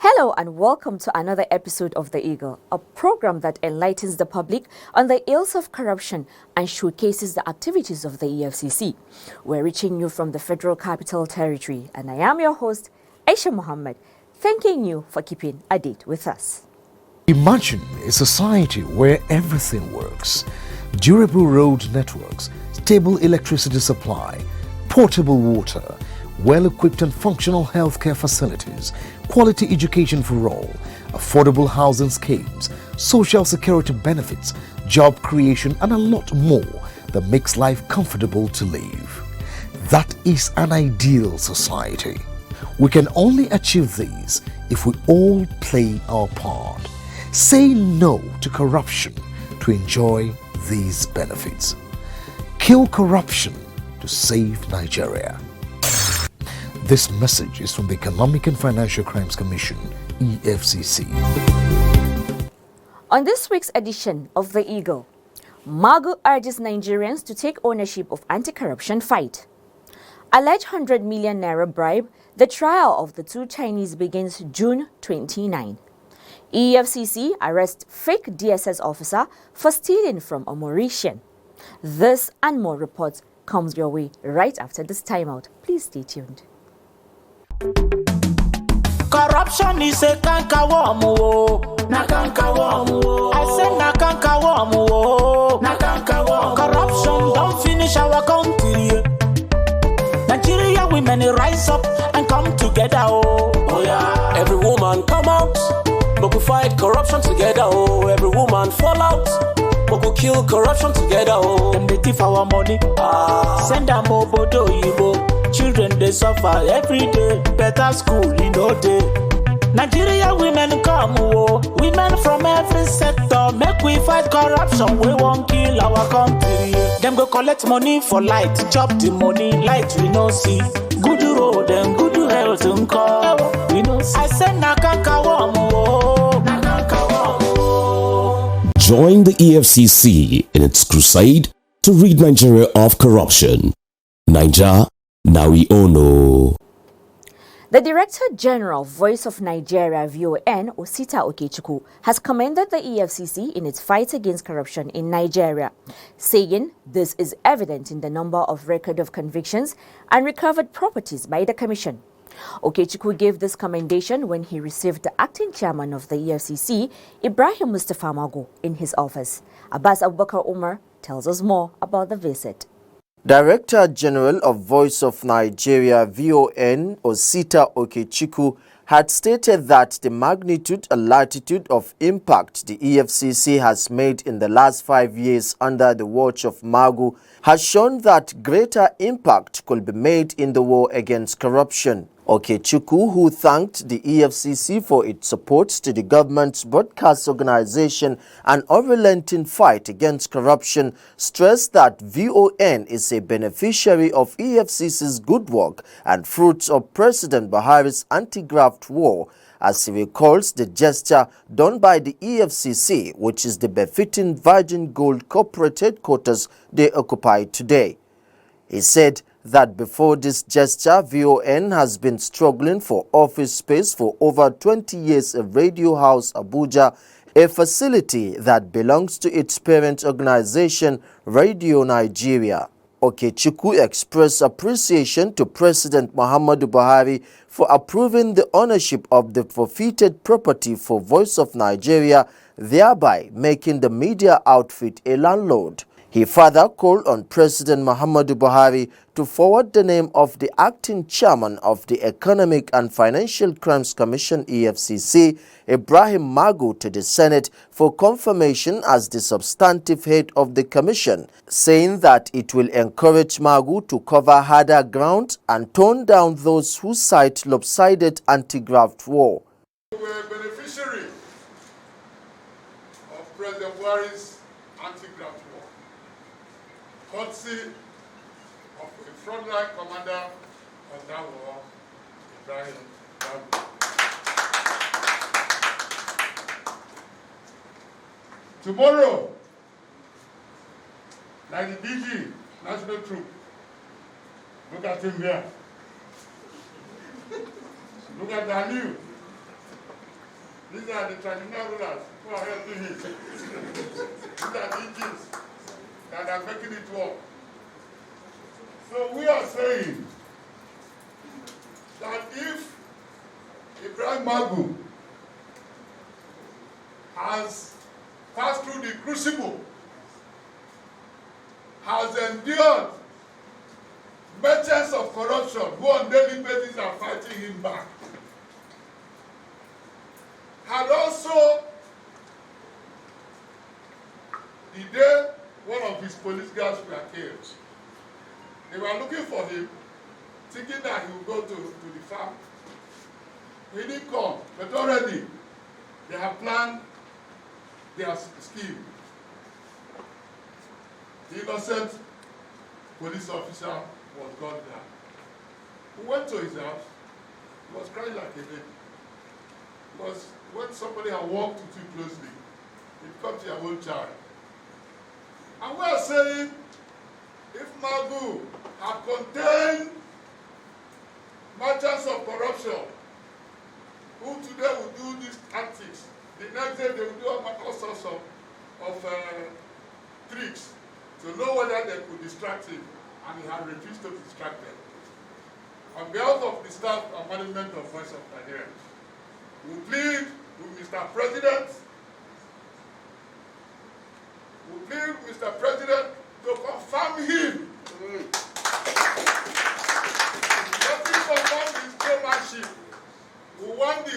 Hello and welcome to another episode of The Eagle, a program that enlightens the public on the ills of corruption and showcases the activities of the EFCC. We're reaching you from the Federal Capital Territory, and I am your host, Aisha Mohammed, thanking you for keeping a date with us. Imagine a society where everything works. Durable road networks, stable electricity supply, portable water, well-equipped and functional healthcare facilities, quality education for all, affordable housing schemes, social security benefits, job creation, and a lot more that makes life comfortable to live. That is an ideal society. We can only achieve these if we all play our part. Say no to corruption to enjoy these benefits. Kill corruption to save Nigeria. This message is from the Economic and Financial Crimes Commission, EFCC. On this week's edition of The Eagle, Magu urges Nigerians to take ownership of anti-corruption fight. Alleged 100 million naira bribe, the trial of the two Chinese begins June 29. EFCC arrests fake DSS officer for stealing from a Mauritian. This and more reports comes your way right after this timeout. Please stay tuned. Corruption is a cankerworm, na cankerworm. I said na cankerworm, na cankerworm. Corruption don't finish our country. Nigeria women rise up and come together. Oh yeah. Every woman come out, but we fight corruption together. Oh, every woman fall out, but we kill corruption together. Oh, them they thief our money. Send them obodo yibo. Children they suffer every day. Better school in no day. Nigeria women come, oh, women from every sector. Make we fight corruption. We won't kill our country. Them go collect money for light, chop the money, light we no see. Good road and good health and call. We no see. I said na cankerworm, oh, na cankerworm, oh. Join the EFCC in its crusade to rid Nigeria of corruption. Naija, now we all know. The Director General, Voice of Nigeria, VON, Osita Okechukwu, has commended the EFCC in its fight against corruption in Nigeria, saying this is evident in the number of record of convictions and recovered properties by the Commission. Okechukwu gave this commendation when he received the acting chairman of the EFCC, Ibrahim Mustafa Magu, in his office. Abbas Abubakar Umar tells us more about the visit. Director General of Voice of Nigeria, VON, Osita Okechukwu, had stated that the magnitude and latitude of impact the EFCC has made in the last 5 years under the watch of Magu has shown that greater impact could be made in the war against corruption. Okechukwu, who thanked the EFCC for its support to the government's broadcast organization and unrelenting fight against corruption, stressed that VON is a beneficiary of EFCC's good work and fruits of President Buhari's anti-graft war, as he recalls the gesture done by the EFCC, which is the befitting Virgin Gold corporate headquarters they occupy today. He said that before this gesture, VON has been struggling for office space for over 20 years at Radio House Abuja, a facility that belongs to its parent organization, Radio Nigeria. Okechukwu expressed appreciation to President Muhammadu Buhari for approving the ownership of the forfeited property for Voice of Nigeria, thereby making the media outfit a landlord. He further called on President Muhammadu Buhari to forward the name of the acting chairman of the Economic and Financial Crimes Commission (EFCC), Ibrahim Magu, to the Senate for confirmation as the substantive head of the commission, saying that it will encourage Magu to cover harder ground and tone down those who cite lopsided anti-graft war. We were beneficiary of President Buhari's anti-graft war, courtesy of the frontline commander of that war, Ibrahim Babu. Tomorrow, like the DG, National Troop, look at him here. Look at Daniel. These are the traditional rulers who are helping him. These are the DGs that are making it work. So we are saying that if Ibrahim Babu has passed through the crucible, has endured merchants of corruption who on daily basis are fighting him back, had also, the day one of his police guards were killed, they were looking for him, thinking that he would go to the farm. He didn't come, but already they have planned their scheme. The innocent police officer was gunned down. We went to his house. He was crying like a baby. Because when somebody had walked too closely, it becomes your own child. And we are saying, if Magu had contained merchants of corruption, who today will do these antics, the next day they will do all sorts of tricks to know whether they could distract him, and he had refused to distract them. On behalf of the staff and management of Voice of Nigeria, we plead with Mr. President, to confirm him. Let him confirm his chairmanship. We want the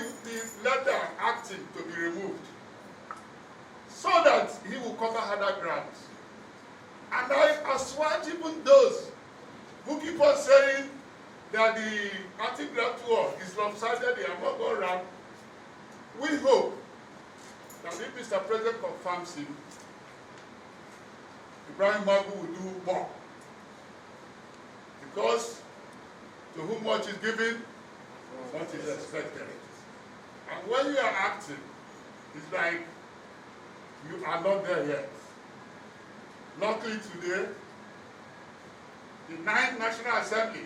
letter acting to be removed so that he will cover other grounds. And I assuage even those who keep on saying that the anti-graft war is lopsided, they are not going around. We hope that if Mr. President confirms him, Ibrahim Babu will do more. Because to whom much is given, much is expected. And when you are acting, it's like you are not there yet. Luckily today, the 9th National Assembly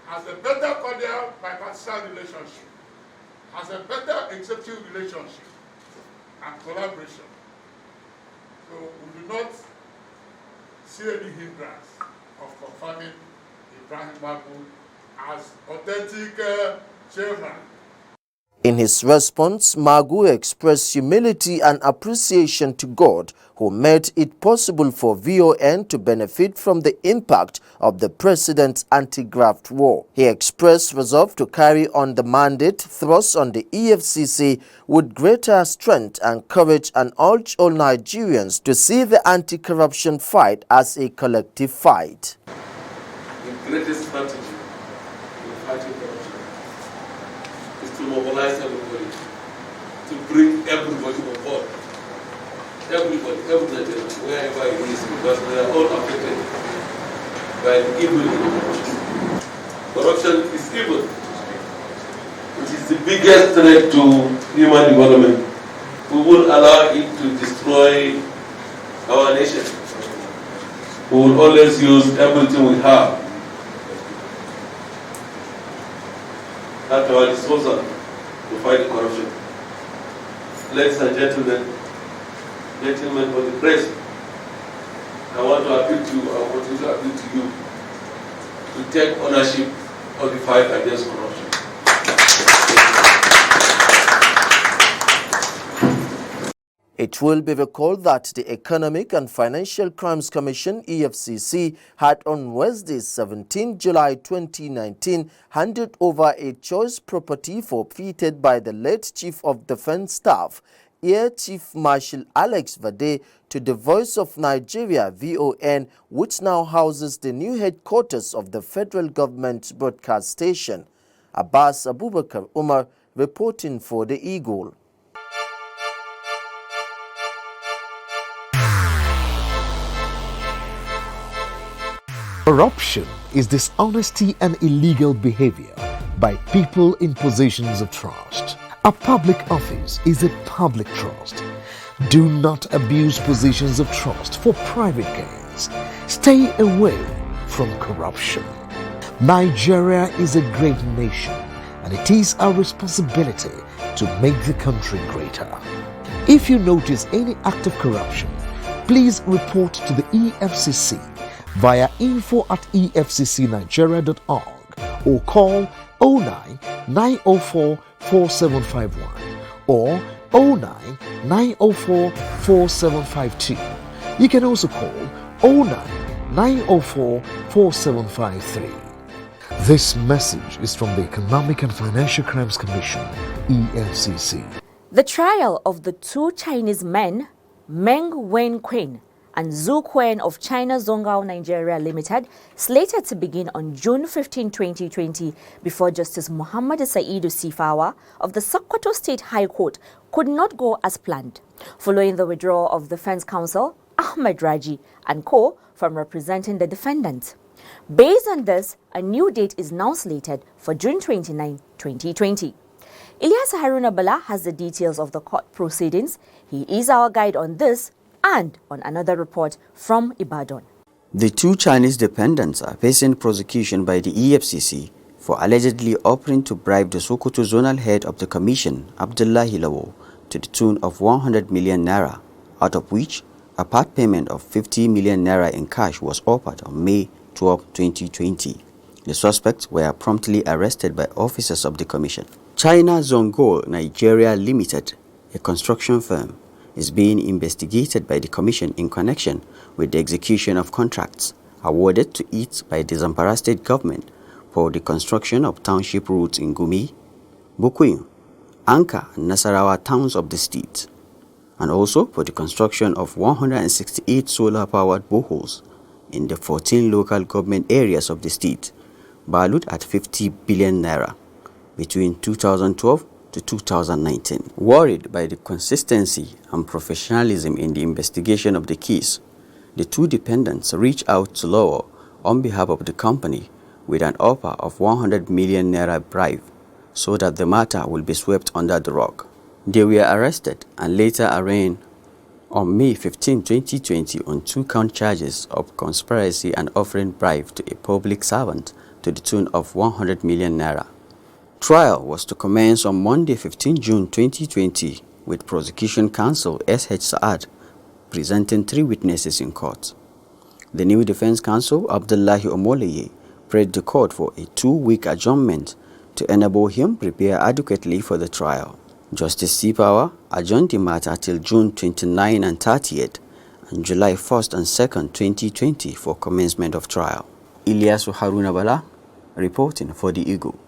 has a better cordial bipartisan relationship, has a better executive relationship and collaboration. So we do not see any hindrance of confirming Ibrahim Babu as authentic chairman. In his response, Magu expressed humility and appreciation to God, who made it possible for VON to benefit from the impact of the president's anti-graft war. He expressed resolve to carry on the mandate thrust on the EFCC with greater strength and courage, and urged all Nigerians to see the anti-corruption fight as a collective fight. The greatest strategy in fighting corruption is to mobilize everybody, to bring everybody on board. Everybody, every Nigerian, wherever it is, because we are all affected by the evil in corruption. Corruption is evil. It is the biggest threat to human development. We will allow it to destroy our nation. We will always use everything we have at our disposal to fight corruption. Ladies and gentlemen of the press, I want to appeal to you, I want to appeal to you to take ownership of the fight against corruption. It will be recalled that the Economic and Financial Crimes Commission, EFCC, had on Wednesday, 17 July 2019, handed over a choice property forfeited by the late Chief of Defense Staff, Air Chief Marshal Alex Vade, to the Voice of Nigeria, VON, which now houses the new headquarters of the federal government broadcast station. Abbas Abubakar Umar reporting for The Eagle. Corruption is dishonesty and illegal behavior by people in positions of trust. A public office is a public trust. Do not abuse positions of trust for private gains. Stay away from corruption. Nigeria is a great nation, and it is our responsibility to make the country greater. If you notice any act of corruption, please report to the EFCC via info@efccnigeria.org or call 09 904 4751 or 09 904 4752. You can also call 09 904 4753. This message is from the Economic and Financial Crimes Commission, EFCC. The trial of the two Chinese men, Meng Wenqin and Zhu Quen of China Zhongao Nigeria Limited, slated to begin on June 15, 2020, before Justice Muhammad Saidu Sifawa of the Sokoto State High Court, could not go as planned, following the withdrawal of Defense Counsel Ahmed Raji and co. from representing the defendant. Based on this, a new date is now slated for June 29, 2020. Ilyas Haruna Bala has the details of the court proceedings. He is our guide on this and on another report from Ibadan. The two Chinese dependents are facing prosecution by the EFCC for allegedly offering to bribe the Sokoto zonal head of the commission, Abdullahi Lawo, to the tune of 100 million naira, out of which a part payment of 50 million naira in cash was offered on May 12, 2020. The suspects were promptly arrested by officers of the commission. China Zhongao Nigeria Limited, a construction firm, is being investigated by the commission in connection with the execution of contracts awarded to it by the Zamfara state government for the construction of township roads in Gumi, Bukuyu, Anka and Nasarawa towns of the state, and also for the construction of 168 solar-powered boreholes in the 14 local government areas of the state, valued at 50 billion naira between 2012 to 2019. Worried by the consistency and professionalism in the investigation of the case, the two dependents reached out to Law on behalf of the company with an offer of 100 million naira bribe so that the matter will be swept under the rug. They were arrested and later arraigned on May 15, 2020 on 2-count charges of conspiracy and offering bribe to a public servant to the tune of 100 million naira. Trial was to commence on Monday, 15 June 2020, with Prosecution Counsel S.H. Saad presenting 3 witnesses in court. The new defense counsel, Abdullahi Omoleye, prayed the court for a 2-week adjournment to enable him prepare adequately for the trial. Justice Sifawa adjourned the matter till June 29 and 30th and July 1st and 2nd, 2020 for commencement of trial. Ilyasu Haruna Bala, reporting for the Eagle.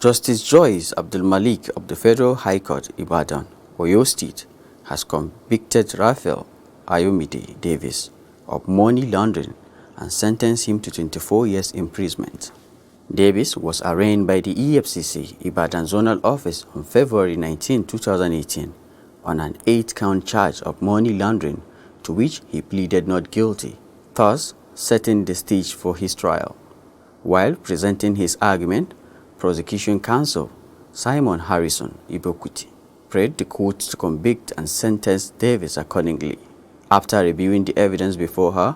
Justice Joyce Abdul Malik of the Federal High Court, Ibadan, Oyo State, has convicted Raphael Ayomide Davis of money laundering and sentenced him to 24 years imprisonment. Davis was arraigned by the EFCC Ibadan Zonal Office on February 19, 2018 on an 8-count charge of money laundering, to which he pleaded not guilty, thus setting the stage for his trial. While presenting his argument, Prosecution Counsel Simon Harrison Ibokuti prayed the court to convict and sentence Davis accordingly. After reviewing the evidence before her,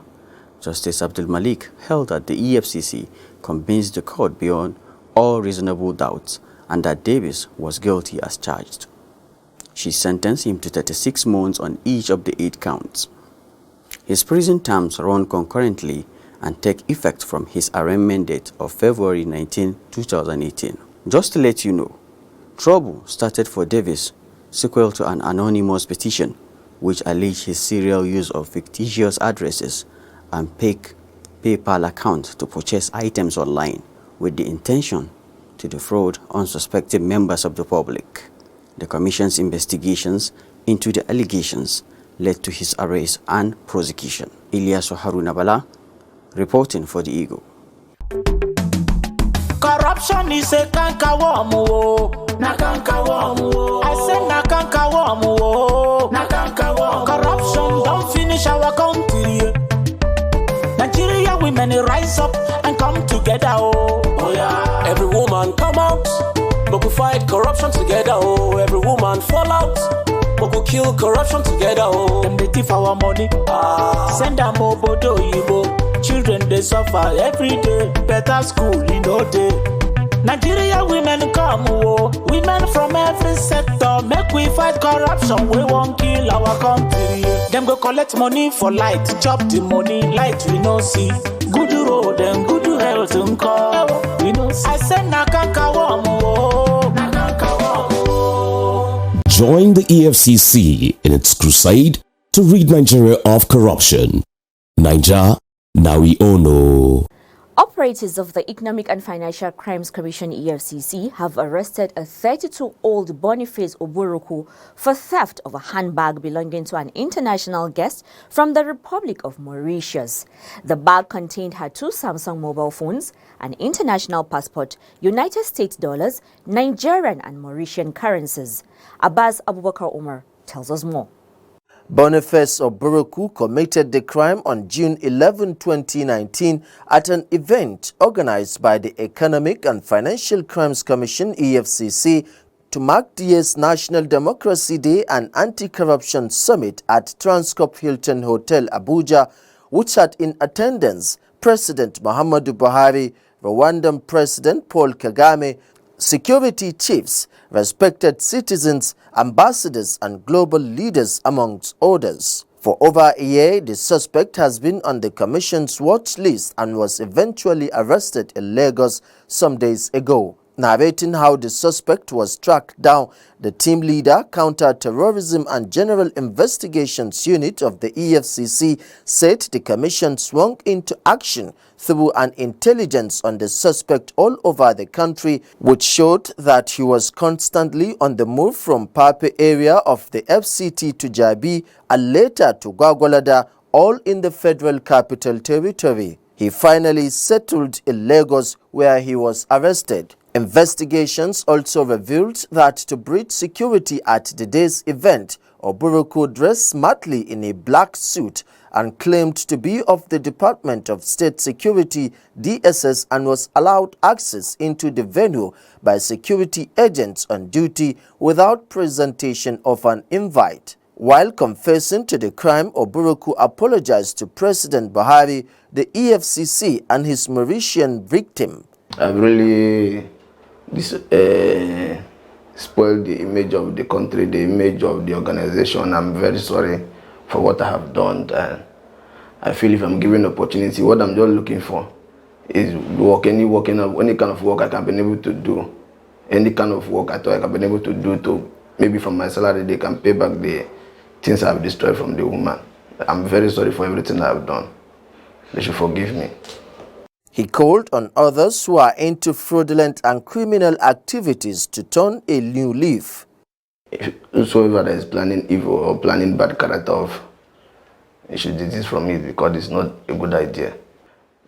Justice Abdul Malik held that the EFCC convinced the court beyond all reasonable doubts and that Davis was guilty as charged. She sentenced him to 36 months on each of the 8 counts. His prison terms run concurrently and take effect from his arraignment date of February 19, 2018. Just to let you know, trouble started for Davis sequel to an anonymous petition which alleged his serial use of fictitious addresses and fake PayPal account to purchase items online with the intention to defraud unsuspecting members of the public. The Commission's investigations into the allegations led to his arrest and prosecution. Ilyasu Haruna Bala, reporting for the Eagle. Corruption is a cankerworm. Nakanka warm, I said Nakanka warm, Nakanka warm. Corruption don't finish our country. Nigeria women rise up and come together, oh yeah. Every woman come out, but we fight corruption together, oh. Every woman fall out, but we kill corruption together, oh. Them they thief our money, send them obodo yibo. Children they suffer every day, better school in no day. Nigeria women come, oh. Women from every sector, make we fight corruption, we won't kill our country. Them go collect money for light, chop the money, light we no see. Good road and good health we no see. I said Nakanka warm, Nakanka warm. Join the EFCC in its crusade to rid Nigeria of corruption. Naija, now we all know. Operatives of the Economic and Financial Crimes Commission EFCC have arrested a 32-year-old Boniface Oburuku for theft of a handbag belonging to an international guest from the Republic of Mauritius. The bag contained her 2 Samsung mobile phones, an international passport, United States dollars, Nigerian and Mauritian currencies. Abbas Abubakar Umar tells us more. Boniface Oburuku committed the crime on June 11, 2019 at an event organized by the Economic and Financial Crimes Commission EFCC to mark the year's National Democracy Day and Anti-Corruption Summit at Transcorp Hilton Hotel, Abuja, which had in attendance President Muhammadu Buhari, Rwandan President Paul Kagame, security chiefs, respected citizens, ambassadors and global leaders amongst others. For over a year, the suspect has been on the Commission's watch list and was eventually arrested in Lagos some days ago. Narrating how the suspect was tracked down, the team leader, Counter-Terrorism and General Investigations Unit of the EFCC said the Commission swung into action through an intelligence on the suspect all over the country, which showed that he was constantly on the move from Pape area of the FCT to Jabi and later to Gwagwalada, all in the Federal Capital Territory. He finally settled in Lagos, where he was arrested. Investigations also revealed that to breach security at the day's event, Oburuku dressed smartly in a black suit and claimed to be of the Department of State Security (DSS) and was allowed access into the venue by security agents on duty without presentation of an invite. While confessing to the crime, Oburuku apologized to President Buhari, the EFCC and his Mauritian victim. I've really spoiled the image of the country, the image of the organization. I'm very sorry for what I have done. And I feel if I'm given opportunity, what I'm just looking for is any kind of work I can be able to do. Any kind of work I thought I can be able to do to maybe from my salary they can pay back the things I've destroyed from the woman. I'm very sorry for everything I've done. They should forgive me. He called on others who are into fraudulent and criminal activities to turn a new leaf. If whosoever that is planning evil or planning bad character you should desist from it because it's not a good idea.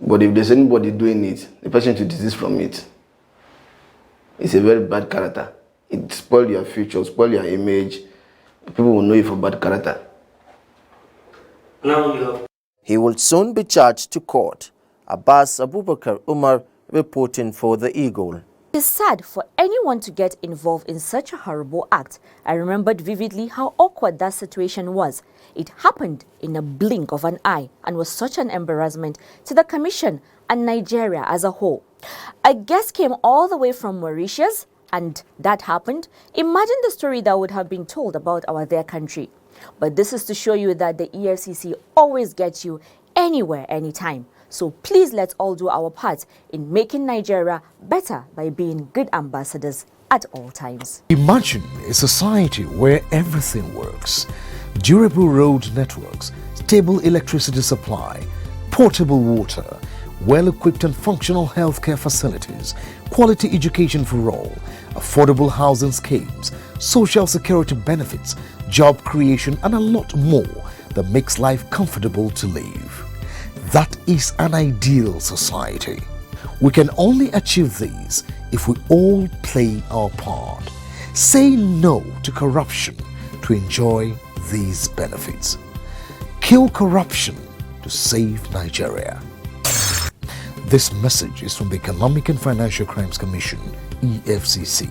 But if there's anybody doing it, the person should desist from it. It's a very bad character. It spoils your future, spoils your image. People will know you for bad character. He will soon be charged to court. Abbas Abubakar Umar reporting for The Eagle. It is sad for anyone to get involved in such a horrible act. I remembered vividly how awkward that situation was. It happened in a blink of an eye and was such an embarrassment to the Commission and Nigeria as a whole. A guest came all the way from Mauritius and that happened. Imagine the story that would have been told about our dear country. But this is to show you that the EFCC always gets you anywhere, anytime. So please let's all do our part in making Nigeria better by being good ambassadors at all times. Imagine a society where everything works. Durable road networks, stable electricity supply, portable water, well-equipped and functional healthcare facilities, quality education for all, affordable housing schemes, social security benefits, job creation and a lot more that makes life comfortable to live. That is an ideal society. We can only achieve these if we all play our part. Say no to corruption to enjoy these benefits. Kill corruption to save Nigeria. This message is from the Economic and Financial Crimes Commission, EFCC.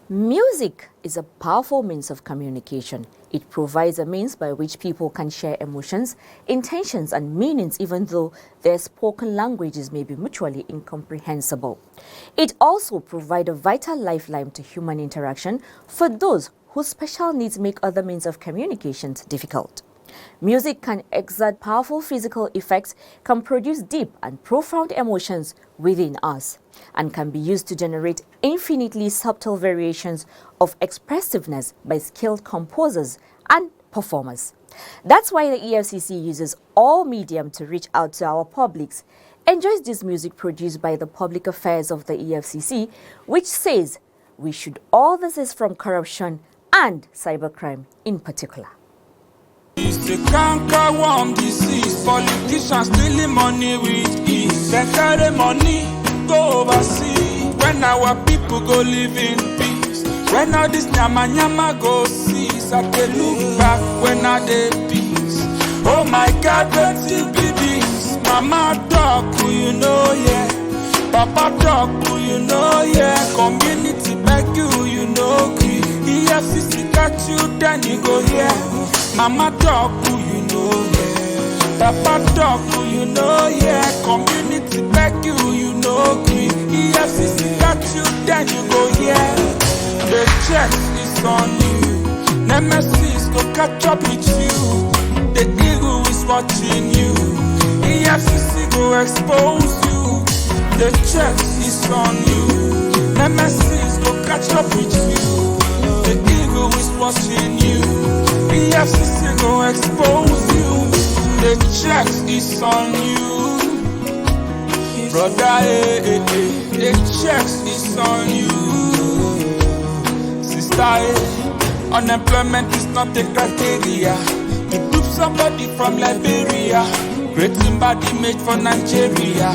Music is a powerful means of communication. It provides a means by which people can share emotions, intentions, and meanings, even though their spoken languages may be mutually incomprehensible. It also provides a vital lifeline to human interaction for those whose special needs make other means of communication difficult. Music can exert powerful physical effects, can produce deep and profound emotions within us, and can be used to generate infinitely subtle variations of expressiveness by skilled composers and performers. That's why the EFCC uses all medium to reach out to our publics, enjoys this music produced by the Public Affairs of the EFCC, which says we should all desist from corruption and cybercrime in particular. It's a canker worm disease. Politicians stealing money with ease. They carry money, go overseas. When our people go live in peace. When all this nyama go cease. I can look back when I did peace. Oh my God, let's be this. Mama talk, who you know, yeah. Papa talk, who you know, yeah. Community back you know, EFCC got you, then you go, yeah. Mama talk, who you know, yeah. Papa talk, who you know, yeah. Community back you know, EFCC got you, then you go, yeah. The check is on you. Nemesis go catch up with you. The eagle is watching you. EFCC go expose you. The check is on you. Nemesis go catch up with you. The eagle is watching you. EFCC go expose you. The check is on you. Brother, the check is on you. Sister, unemployment is not a criteria. You dupe somebody from Liberia, creating bad image for Nigeria.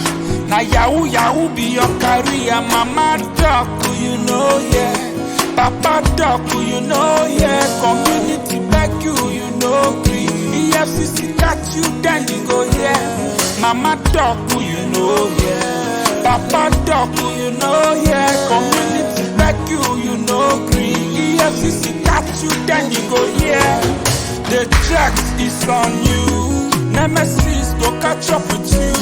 Now Yahoo be your career. Mama talk, you know, yeah. Papa talk, you know, yeah. Community back you know, EFCC got you, then you go, yeah. Mama talk, you know, yeah. Papa talk, you know, yeah. Community back you know, EFCC got you, then you go, yeah. The check is on you. Nemesis go catch up with you.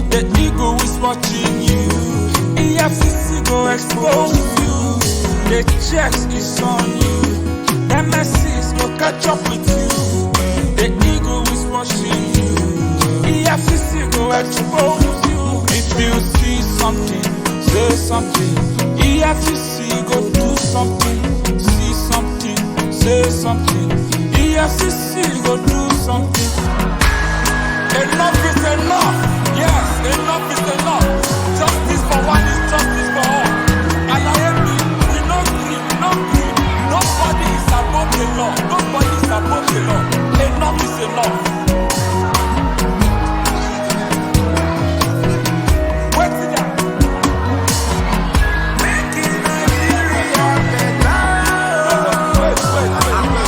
The eagle is watching you. EFCC go expose you. The check is on you. Nemesis go catch up with you. The eagle is watching you. EFCC go expose you. If you see something, say something. EFCC go do something. See something, say something. EFCC go do something. Enough is enough. Yes, enough is enough. Justice for one is justice for all. And I am we not agree. Nobody is above the law. Nobody is above the law. Enough is enough. Wait till that. Making Nigeria better. Wait. Calm down.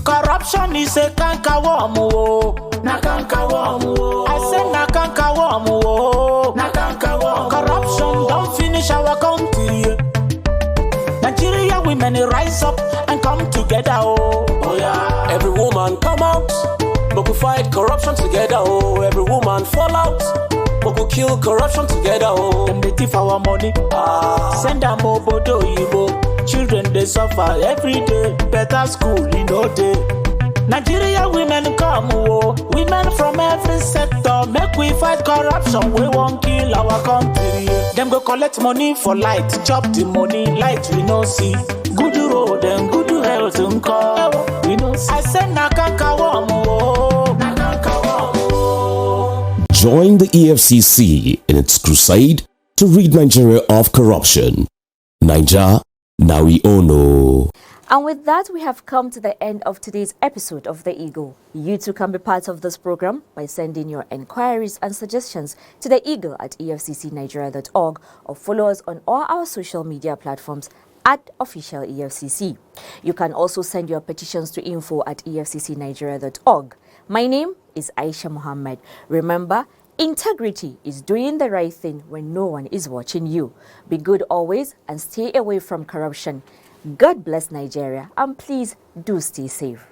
Corruption is a canker worm, oh. Na canker worm, oh. I said na canker worm, oh. Na canker worm. Corruption don't finish our country. Nigeria women rise up and come together, oh. Oh yeah. Every woman come out, but we fight corruption together, oh. Every woman fall out, but we kill corruption together, oh. Them they thief our money, send them obodo yibo. Children they suffer every day. Better school in no day. Nigeria women come, oh. Women from every sector. Make we fight corruption. We won't kill our country. Them go collect money for light. Chop the money, light we no see. Good road and good health we no see. I said na canker worm, oh. Na canker worm, oh. Join the EFCC in its crusade to rid Nigeria of corruption. Niger Now we all know. And with that, we have come to the end of today's episode of The Eagle. You too can be part of this program by sending your enquiries and suggestions to The Eagle at efccnigeria.org or follow us on all our social media platforms at official EFCC. You can also send your petitions to info@efccnigeria.org. My name is Aisha Mohammed. Remember, integrity is doing the right thing when no one is watching you. Be good always and stay away from corruption. God bless Nigeria, and please do stay safe.